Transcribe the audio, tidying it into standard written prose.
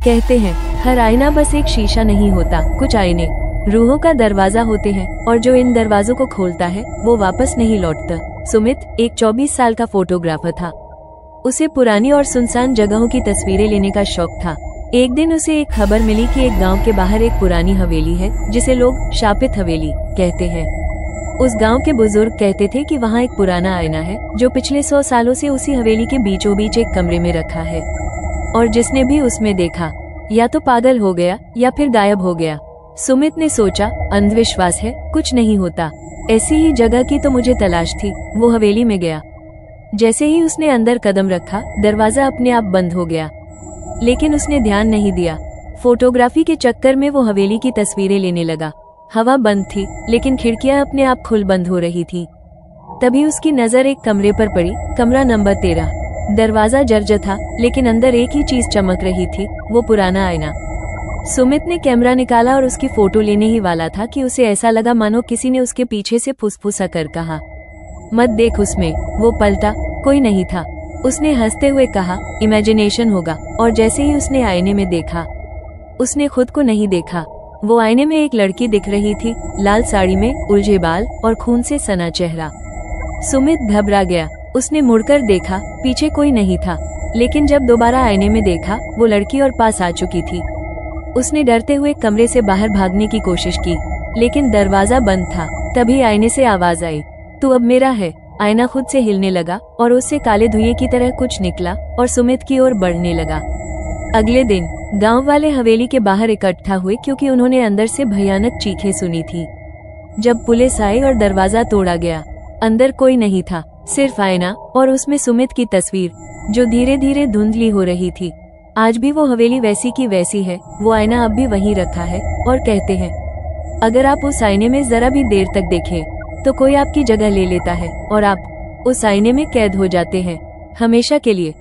कहते हैं हर आईना बस एक शीशा नहीं होता, कुछ आईने रूहों का दरवाजा होते हैं और जो इन दरवाजों को खोलता है वो वापस नहीं लौटता। सुमित एक 24 साल का फोटोग्राफर था। उसे पुरानी और सुनसान जगहों की तस्वीरें लेने का शौक था। एक दिन उसे एक खबर मिली कि एक गांव के बाहर एक पुरानी हवेली है जिसे लोग शापित हवेली कहते हैं। उस गांव के बुजुर्ग कहते थे कि वहां एक पुराना आईना है जो पिछले 100 सालों से उसी हवेली के बीचों बीच एक कमरे में रखा है और जिसने भी उसमें देखा या तो पागल हो गया या फिर गायब हो गया। सुमित ने सोचा अंधविश्वास है, कुछ नहीं होता, ऐसी ही जगह की तो मुझे तलाश थी। वो हवेली में गया। जैसे ही उसने अंदर कदम रखा दरवाजा अपने आप बंद हो गया, लेकिन उसने ध्यान नहीं दिया। फोटोग्राफी के चक्कर में वो हवेली की तस्वीरें लेने लगा। हवा बंद थी लेकिन खिड़कियां अपने आप खुल बंद हो रही थी। तभी उसकी नजर एक कमरे पर पड़ी, कमरा नंबर 13। दरवाजा जर्जर था लेकिन अंदर एक ही चीज चमक रही थी, वो पुराना आईना। सुमित ने कैमरा निकाला और उसकी फोटो लेने ही वाला था कि उसे ऐसा लगा मानो किसी ने उसके पीछे से फुसफुसा कर कहा, मत देख उसमें। वो पलटा, कोई नहीं था। उसने हंसते हुए कहा, इमेजिनेशन होगा। और जैसे ही उसने आईने में देखा, उसने खुद को नहीं देखा। वो आईने में एक लड़की दिख रही थी, लाल साड़ी में, उलझे बाल और खून से सना चेहरा। सुमित घबरा गया। उसने मुड़कर देखा, पीछे कोई नहीं था, लेकिन जब दोबारा आईने में देखा वो लड़की और पास आ चुकी थी। उसने डरते हुए कमरे से बाहर भागने की कोशिश की लेकिन दरवाजा बंद था। तभी आईने से आवाज आई, तू अब मेरा है। आईना खुद से हिलने लगा और उससे काले धुएं की तरह कुछ निकला और सुमित की ओर बढ़ने लगा। अगले दिन गांव वाले हवेली के बाहर इकट्ठा हुए क्योंकि उन्होंने अंदर से भयानक चीखें सुनी थी। जब पुलिस आई और दरवाजा तोड़ा गया, अंदर कोई नहीं था, सिर्फ आईना और उसमें सुमित की तस्वीर जो धीरे धीरे धुंधली हो रही थी। आज भी वो हवेली वैसी की वैसी है। वो आईना अब भी वहीं रखा है और कहते हैं अगर आप उस आईने में जरा भी देर तक देखें तो कोई आपकी जगह ले लेता है और आप उस आईने में कैद हो जाते हैं हमेशा के लिए।